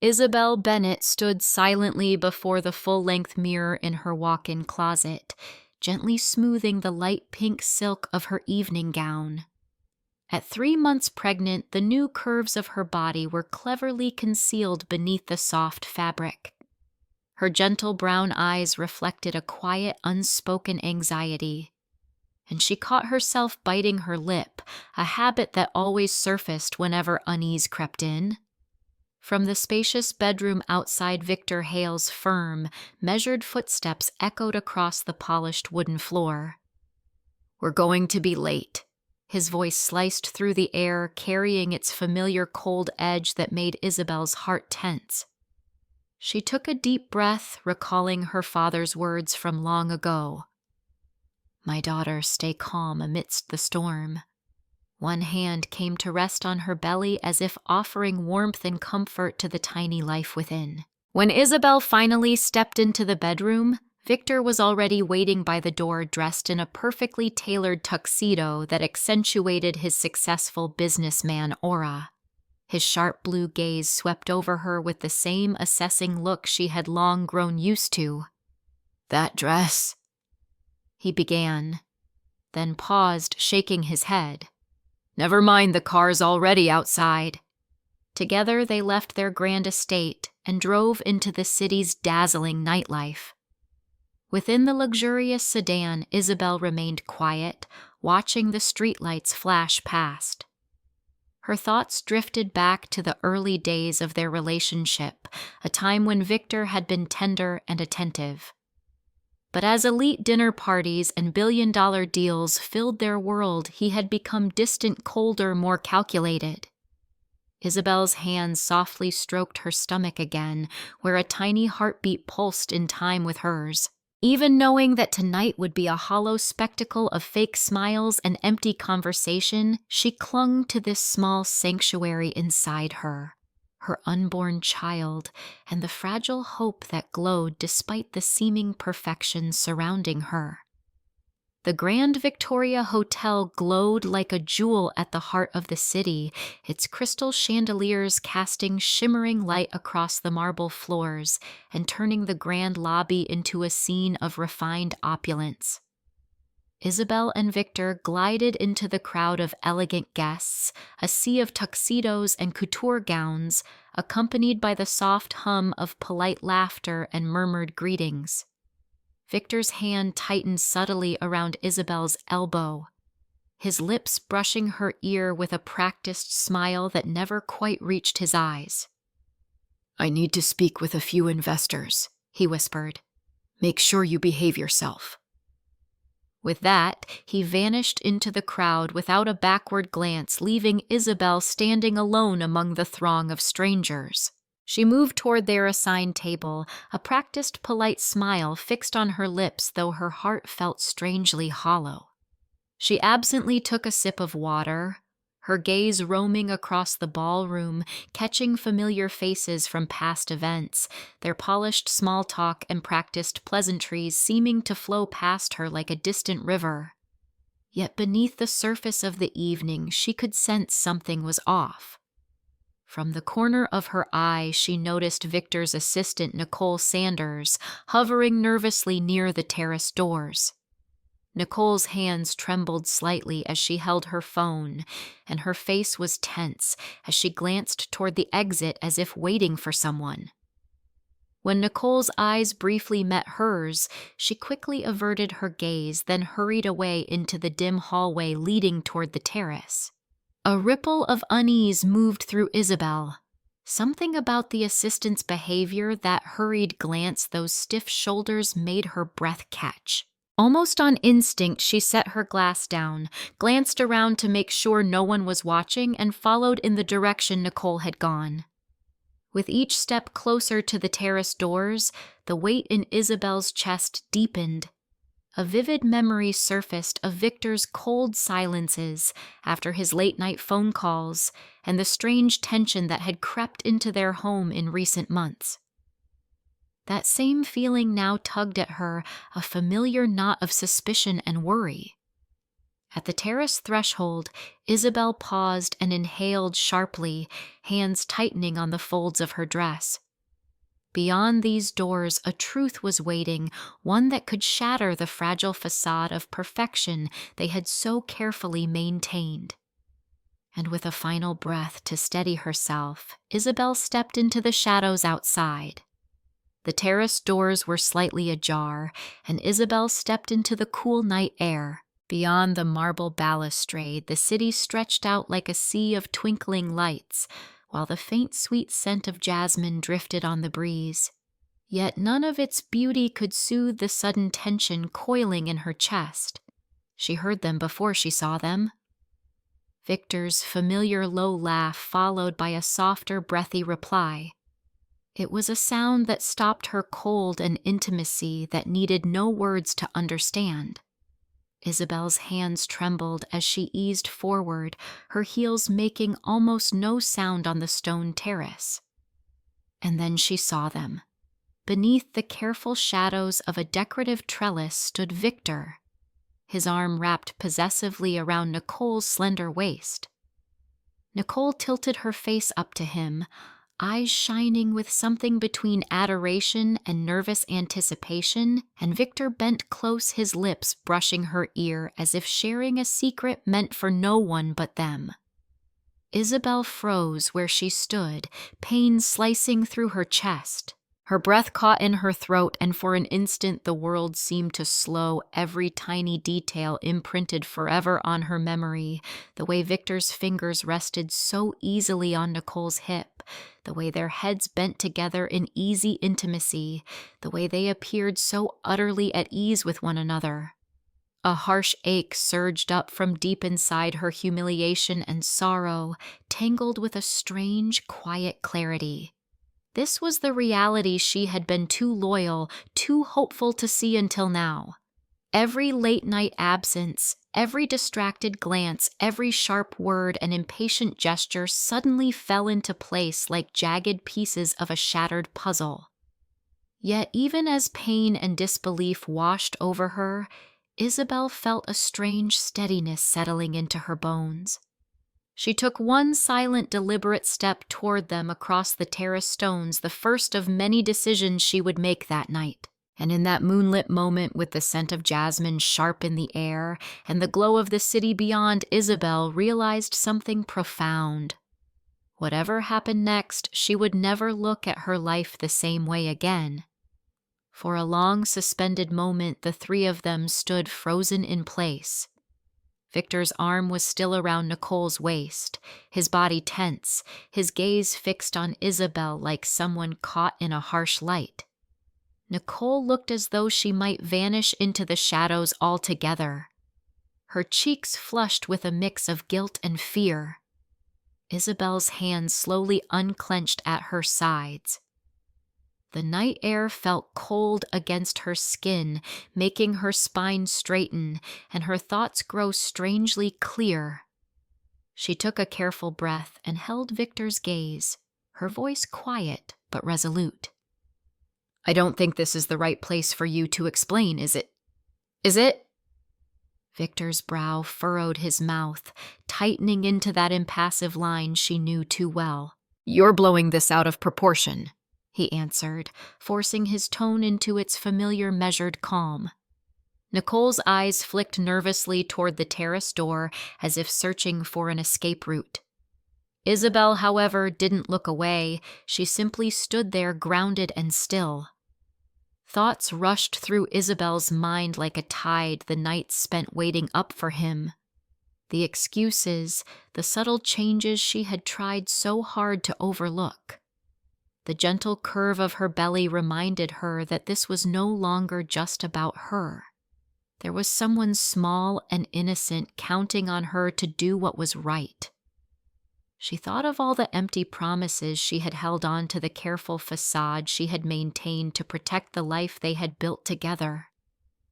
Isabelle Bennet stood silently before the full-length mirror in her walk-in closet, gently smoothing the light pink silk of her evening gown. At 3 months pregnant, the new curves of her body were cleverly concealed beneath the soft fabric. Her gentle brown eyes reflected a quiet, unspoken anxiety, and she caught herself biting her lip, a habit that always surfaced whenever unease crept in. From the spacious bedroom outside, Victor Hale's firm, measured footsteps echoed across the polished wooden floor. "We're going to be late." His voice sliced through the air, carrying its familiar cold edge that made Isabelle's heart tense. She took a deep breath, recalling her father's words from long ago. "My daughter, stay calm amidst the storm." One hand came to rest on her belly as if offering warmth and comfort to the tiny life within. When Isabelle finally stepped into the bedroom, Victor was already waiting by the door, dressed in a perfectly tailored tuxedo that accentuated his successful businessman aura. His sharp blue gaze swept over her with the same assessing look she had long grown used to. "That dress," he began, then paused, shaking his head. "Never mind, the car's already outside." Together they left their grand estate and drove into the city's dazzling nightlife. Within the luxurious sedan, Isabelle remained quiet, watching the streetlights flash past. Her thoughts drifted back to the early days of their relationship, a time when Victor had been tender and attentive. But as elite dinner parties and billion-dollar deals filled their world, he had become distant, colder, more calculated. Isabelle's hands softly stroked her stomach again, where a tiny heartbeat pulsed in time with hers. Even knowing that tonight would be a hollow spectacle of fake smiles and empty conversation, she clung to this small sanctuary inside her. Her unborn child, and the fragile hope that glowed despite the seeming perfection surrounding her. The Grand Victoria Hotel glowed like a jewel at the heart of the city, its crystal chandeliers casting shimmering light across the marble floors and turning the grand lobby into a scene of refined opulence. Isabelle and Victor glided into the crowd of elegant guests, a sea of tuxedos and couture gowns, accompanied by the soft hum of polite laughter and murmured greetings. Victor's hand tightened subtly around Isabelle's elbow, his lips brushing her ear with a practiced smile that never quite reached his eyes. "I need to speak with a few investors," he whispered. "Make sure you behave yourself." With that, he vanished into the crowd without a backward glance, leaving Isabelle standing alone among the throng of strangers. She moved toward their assigned table, a practiced polite smile fixed on her lips, though her heart felt strangely hollow. She absently took a sip of water, her gaze roaming across the ballroom, catching familiar faces from past events, their polished small talk and practiced pleasantries seeming to flow past her like a distant river. Yet beneath the surface of the evening, she could sense something was off. From the corner of her eye, she noticed Victor's assistant, Nicole Sanders, hovering nervously near the terrace doors. Nicole's hands trembled slightly as she held her phone, and her face was tense as she glanced toward the exit as if waiting for someone. When Nicole's eyes briefly met hers, she quickly averted her gaze, then hurried away into the dim hallway leading toward the terrace. A ripple of unease moved through Isabelle. Something about the assistant's behavior, that hurried glance, those stiff shoulders, made her breath catch. Almost on instinct, she set her glass down, glanced around to make sure no one was watching, and followed in the direction Nicole had gone. With each step closer to the terrace doors, the weight in Isabelle's chest deepened. A vivid memory surfaced of Victor's cold silences after his late-night phone calls and the strange tension that had crept into their home in recent months. That same feeling now tugged at her, a familiar knot of suspicion and worry. At the terrace threshold, Isabelle paused and inhaled sharply, hands tightening on the folds of her dress. Beyond these doors, a truth was waiting, one that could shatter the fragile facade of perfection they had so carefully maintained. And with a final breath to steady herself, Isabelle stepped into the shadows outside. The terrace doors were slightly ajar, and Isabelle stepped into the cool night air. Beyond the marble balustrade, the city stretched out like a sea of twinkling lights, while the faint sweet scent of jasmine drifted on the breeze. Yet none of its beauty could soothe the sudden tension coiling in her chest. She heard them before she saw them. Victor's familiar low laugh followed by a softer, breathy reply. It was a sound that stopped her cold and intimacy that needed no words to understand. Isabelle's hands trembled as she eased forward, her heels making almost no sound on the stone terrace. And then she saw them. Beneath the careful shadows of a decorative trellis stood Victor, his arm wrapped possessively around Nicole's slender waist. Nicole tilted her face up to him, eyes shining with something between adoration and nervous anticipation, and Victor bent close, his lips brushing her ear as if sharing a secret meant for no one but them. Isabelle froze where she stood, pain slicing through her chest. Her breath caught in her throat, and for an instant the world seemed to slow, every tiny detail imprinted forever on her memory, the way Victor's fingers rested so easily on Nicole's hip, the way their heads bent together in easy intimacy, the way they appeared so utterly at ease with one another. A harsh ache surged up from deep inside her humiliation and sorrow, tangled with a strange, quiet clarity. This was the reality she had been too loyal, too hopeful to see until now. Every late-night absence, every distracted glance, every sharp word and impatient gesture suddenly fell into place like jagged pieces of a shattered puzzle. Yet even as pain and disbelief washed over her, Isabelle felt a strange steadiness settling into her bones. She took one silent, deliberate step toward them across the terrace stones, the first of many decisions she would make that night. And in that moonlit moment, with the scent of jasmine sharp in the air and the glow of the city beyond, Isabelle realized something profound. Whatever happened next, she would never look at her life the same way again. For a long, suspended moment, the three of them stood frozen in place. Victor's arm was still around Nicole's waist, his body tense, his gaze fixed on Isabelle like someone caught in a harsh light. Nicole looked as though she might vanish into the shadows altogether. Her cheeks flushed with a mix of guilt and fear. Isabelle's hands slowly unclenched at her sides. The night air felt cold against her skin, making her spine straighten and her thoughts grow strangely clear. She took a careful breath and held Victor's gaze, her voice quiet but resolute. "I don't think this is the right place for you to explain, is it? Is it?" Victor's brow furrowed his mouth, tightening into that impassive line she knew too well. "You're blowing this out of proportion," he answered, forcing his tone into its familiar measured calm. Nicole's eyes flicked nervously toward the terrace door as if searching for an escape route. Isabelle, however, didn't look away. She simply stood there, grounded and still. Thoughts rushed through Isabelle's mind like a tide the nights spent waiting up for him. The excuses, the subtle changes she had tried so hard to overlook. The gentle curve of her belly reminded her that this was no longer just about her. There was someone small and innocent counting on her to do what was right. She thought of all the empty promises she had held on to, the careful facade she had maintained to protect the life they had built together.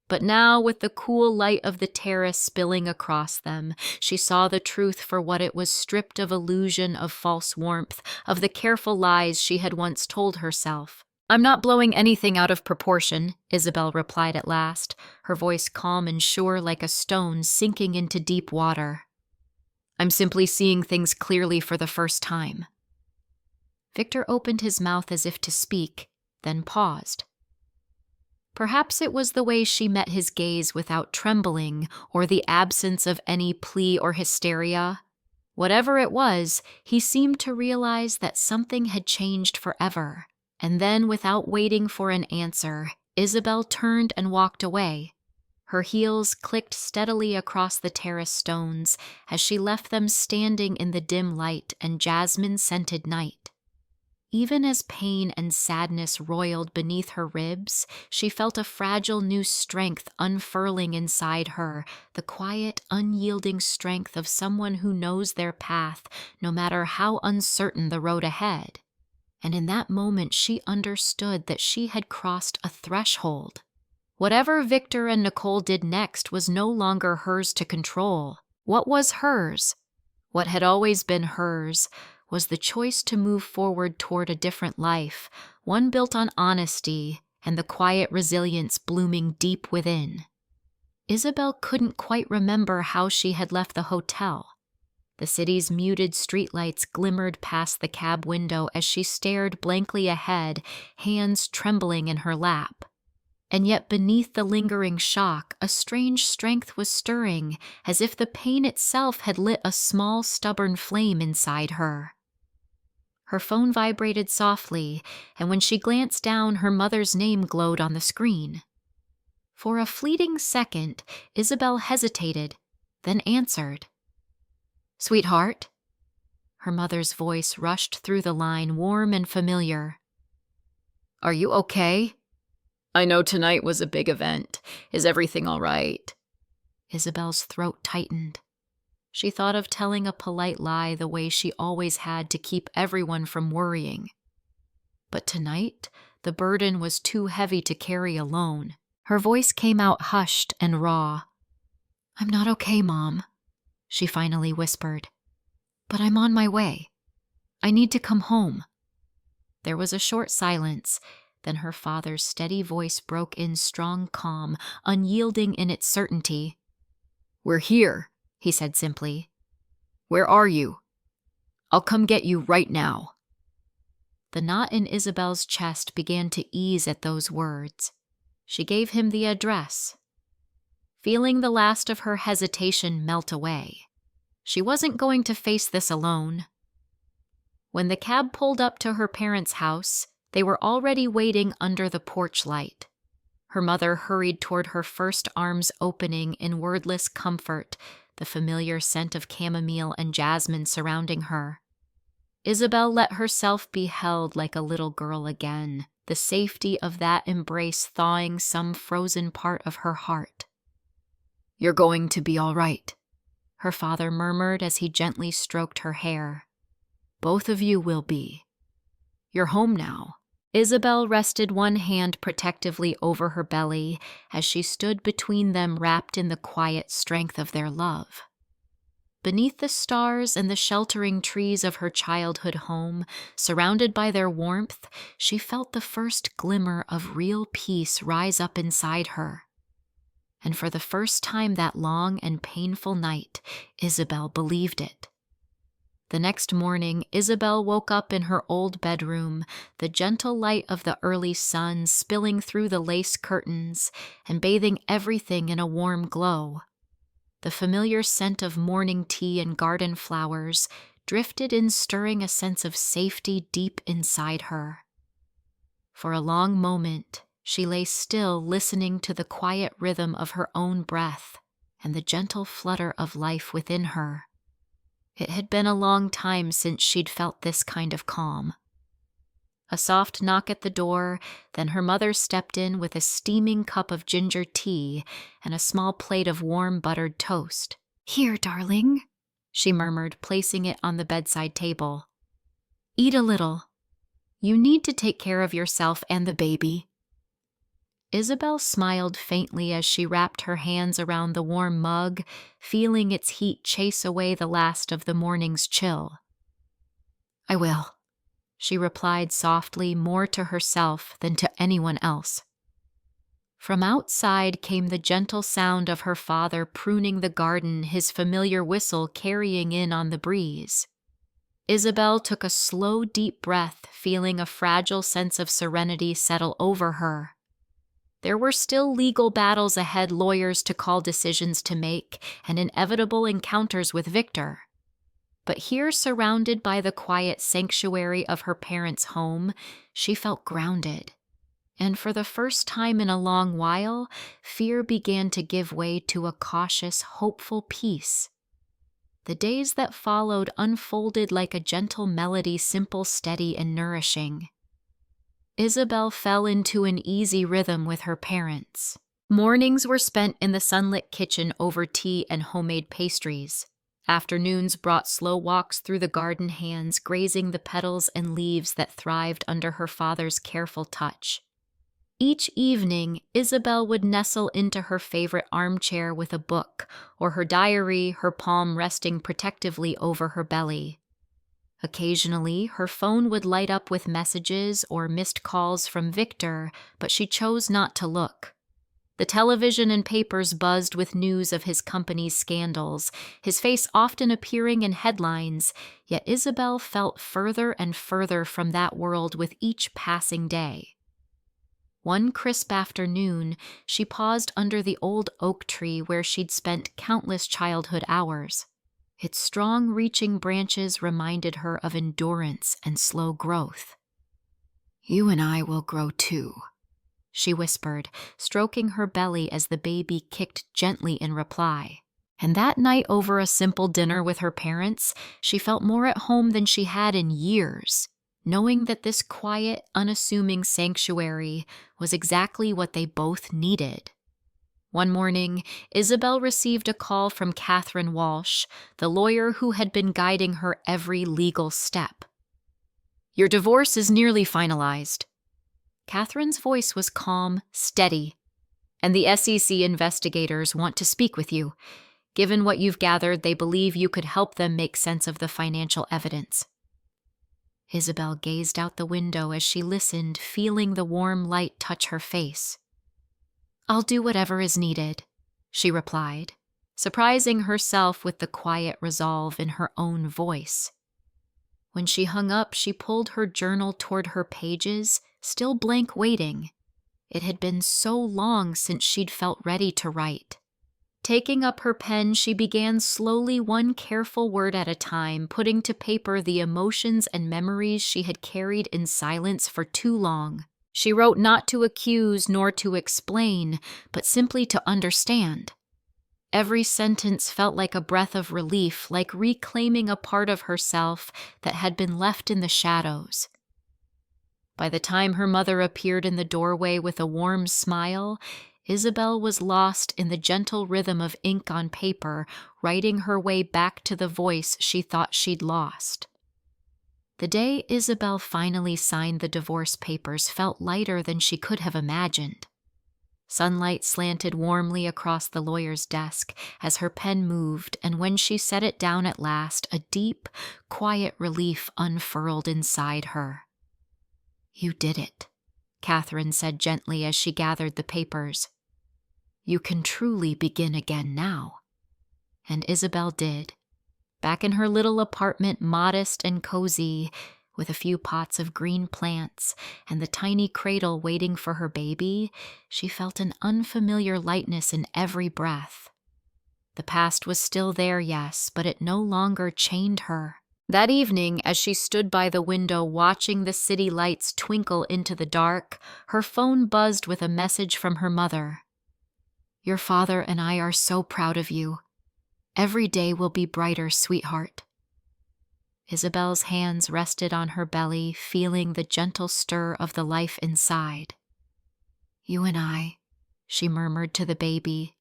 But now, with the cool light of the terrace spilling across them, she saw the truth for what it was, stripped of illusion, of false warmth, of the careful lies she had once told herself. I'm not blowing anything out of proportion, Isabelle replied at last, her voice calm and sure like a stone sinking into deep water. I'm simply seeing things clearly for the first time. Victor opened his mouth as if to speak, then paused. Perhaps it was the way she met his gaze without trembling or the absence of any plea or hysteria. Whatever it was, he seemed to realize that something had changed forever. And then, without waiting for an answer, Isabelle turned and walked away. Her heels clicked steadily across the terrace stones as she left them standing in the dim light and jasmine-scented night. Even as pain and sadness roiled beneath her ribs, she felt a fragile new strength unfurling inside her, the quiet, unyielding strength of someone who knows their path, no matter how uncertain the road ahead. And in that moment she understood that she had crossed a threshold. Whatever Victor and Nicole did next was no longer hers to control. What was hers? What had always been hers was the choice to move forward toward a different life, one built on honesty and the quiet resilience blooming deep within. Isabelle couldn't quite remember how she had left the hotel. The city's muted streetlights glimmered past the cab window as she stared blankly ahead, hands trembling in her lap. And yet beneath the lingering shock, a strange strength was stirring, as if the pain itself had lit a small, stubborn flame inside her. Her phone vibrated softly, and when she glanced down, her mother's name glowed on the screen. For a fleeting second, Isabelle hesitated, then answered. "Sweetheart?" Her mother's voice rushed through the line, warm and familiar. "Are you okay? I know tonight was a big event. Is everything all right?" Isabelle's throat tightened. She thought of telling a polite lie the way she always had to keep everyone from worrying. But tonight, the burden was too heavy to carry alone. Her voice came out hushed and raw. "I'm not okay, Mom," she finally whispered. "But I'm on my way. I need to come home." There was a short silence, then her father's steady voice broke in strong calm, unyielding in its certainty. "We're here," he said simply. "Where are you? I'll come get you right now." The knot in Isabelle's chest began to ease at those words. She gave him the address. Feeling the last of her hesitation melt away. She wasn't going to face this alone. When the cab pulled up to her parents' house, they were already waiting under the porch light. Her mother hurried toward her first arms opening in wordless comfort, the familiar scent of chamomile and jasmine surrounding her. Isabelle let herself be held like a little girl again, the safety of that embrace thawing some frozen part of her heart. "You're going to be all right," her father murmured as he gently stroked her hair. "Both of you will be. You're home now." Isabelle rested one hand protectively over her belly as she stood between them, wrapped in the quiet strength of their love. Beneath the stars and the sheltering trees of her childhood home, surrounded by their warmth, she felt the first glimmer of real peace rise up inside her. And for the first time that long and painful night, Isabelle believed it. The next morning, Isabelle woke up in her old bedroom, the gentle light of the early sun spilling through the lace curtains and bathing everything in a warm glow. The familiar scent of morning tea and garden flowers drifted in, stirring a sense of safety deep inside her. For a long moment, she lay still, listening to the quiet rhythm of her own breath and the gentle flutter of life within her. It had been a long time since she'd felt this kind of calm. A soft knock at the door, then her mother stepped in with a steaming cup of ginger tea and a small plate of warm buttered toast. "Here, darling," she murmured, placing it on the bedside table. "Eat a little. You need to take care of yourself and the baby." Isabelle smiled faintly as she wrapped her hands around the warm mug, feeling its heat chase away the last of the morning's chill. "I will. she replied softly, more to herself than to anyone else. From outside came the gentle sound of her father pruning the garden, his familiar whistle carrying in on the breeze. Isabelle took a slow, deep breath, feeling a fragile sense of serenity settle over her. There were still legal battles ahead, lawyers to call, decisions to make, and inevitable encounters with Victor. But here, surrounded by the quiet sanctuary of her parents' home, she felt grounded. And for the first time in a long while, fear began to give way to a cautious, hopeful peace. The days that followed unfolded like a gentle melody, simple, steady, and nourishing. Isabelle fell into an easy rhythm with her parents. Mornings were spent in the sunlit kitchen over tea and homemade pastries. Afternoons brought slow walks through the garden, hands grazing the petals and leaves that thrived under her father's careful touch. Each evening, Isabelle would nestle into her favorite armchair with a book, or her diary, her palm resting protectively over her belly. Occasionally, her phone would light up with messages or missed calls from Victor, but she chose not to look. The television and papers buzzed with news of his company's scandals, his face often appearing in headlines, yet Isabelle felt further and further from that world with each passing day. One crisp afternoon, she paused under the old oak tree where she'd spent countless childhood hours. Its strong, reaching branches reminded her of endurance and slow growth. "You and I will grow too," she whispered, stroking her belly as the baby kicked gently in reply. And that night, over a simple dinner with her parents, she felt more at home than she had in years, knowing that this quiet, unassuming sanctuary was exactly what they both needed. One morning, Isabelle received a call from Catherine Walsh, the lawyer who had been guiding her every legal step. "Your divorce is nearly finalized." Catherine's voice was calm, steady. "And the SEC investigators want to speak with you. Given what you've gathered, they believe you could help them make sense of the financial evidence." Isabelle gazed out the window as she listened, feeling the warm light touch her face. "I'll do whatever is needed," she replied, surprising herself with the quiet resolve in her own voice. When she hung up, she pulled her journal toward her pages, still blank waiting. It had been so long since she'd felt ready to write. Taking up her pen, she began slowly, one careful word at a time, putting to paper the emotions and memories she had carried in silence for too long. She wrote not to accuse nor to explain, but simply to understand. Every sentence felt like a breath of relief, like reclaiming a part of herself that had been left in the shadows. By the time her mother appeared in the doorway with a warm smile, Isabelle was lost in the gentle rhythm of ink on paper, writing her way back to the voice she thought she'd lost. The day Isabelle finally signed the divorce papers felt lighter than she could have imagined. Sunlight slanted warmly across the lawyer's desk as her pen moved, and when she set it down at last, a deep, quiet relief unfurled inside her. "You did it," Catherine said gently as she gathered the papers. "You can truly begin again now." And Isabelle did. Back in her little apartment, modest and cozy, with a few pots of green plants and the tiny cradle waiting for her baby, she felt an unfamiliar lightness in every breath. The past was still there, yes, but it no longer chained her. That evening, as she stood by the window watching the city lights twinkle into the dark, her phone buzzed with a message from her mother. "Your father and I are so proud of you. Every day will be brighter, sweetheart." Isabelle's hands rested on her belly, feeling the gentle stir of the life inside. "You and I," she murmured to the baby,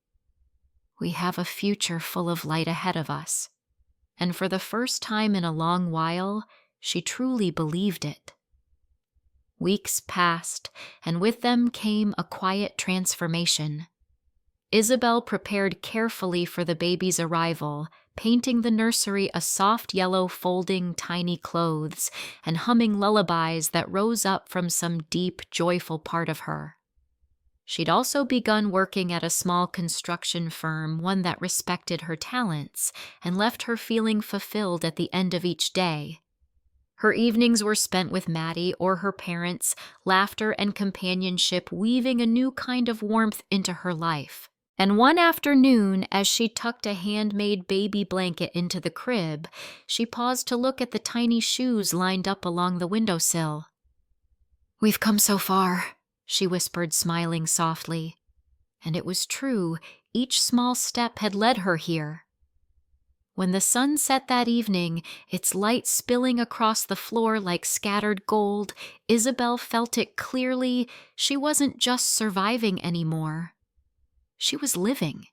"we have a future full of light ahead of us." And for the first time in a long while, she truly believed it. Weeks passed, and with them came a quiet transformation. Isabelle prepared carefully for the baby's arrival, painting the nursery a soft yellow, folding tiny clothes and humming lullabies that rose up from some deep, joyful part of her. She'd also begun working at a small construction firm, one that respected her talents and left her feeling fulfilled at the end of each day. Her evenings were spent with Maddie or her parents, laughter and companionship weaving a new kind of warmth into her life. And one afternoon, as she tucked a handmade baby blanket into the crib, she paused to look at the tiny shoes lined up along the windowsill. "We've come so far," she whispered, smiling softly. And it was true, each small step had led her here. When the sun set that evening, its light spilling across the floor like scattered gold, Isabelle felt it clearly. She wasn't just surviving anymore. She was living.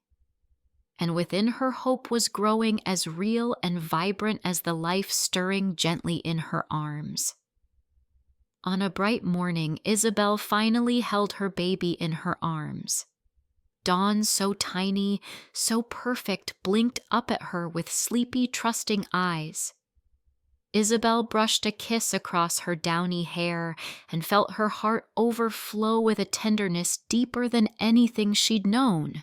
And within her, hope was growing as real and vibrant as the life stirring gently in her arms. On a bright morning, Isabelle finally held her baby in her arms. Dawn, so tiny, so perfect, blinked up at her with sleepy, trusting eyes. Isabelle brushed a kiss across her downy hair and felt her heart overflow with a tenderness deeper than anything she'd known.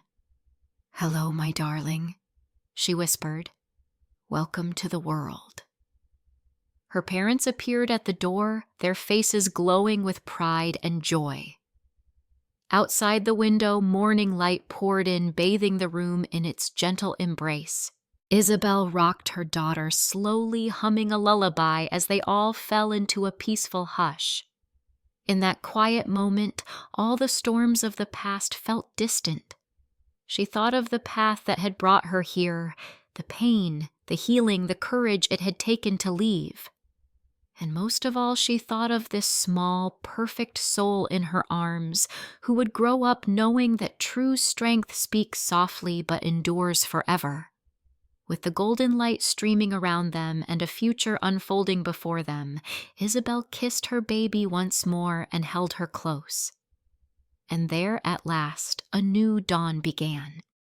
"Hello, my darling," she whispered. "Welcome to the world." Her parents appeared at the door, their faces glowing with pride and joy. Outside the window, morning light poured in, bathing the room in its gentle embrace. Isabelle rocked her daughter, slowly humming a lullaby as they all fell into a peaceful hush. In that quiet moment, all the storms of the past felt distant. She thought of the path that had brought her here, the pain, the healing, the courage it had taken to leave. And most of all, she thought of this small, perfect soul in her arms who would grow up knowing that true strength speaks softly but endures forever. With the golden light streaming around them and a future unfolding before them, Isabelle kissed her baby once more and held her close. And there, at last, a new dawn began.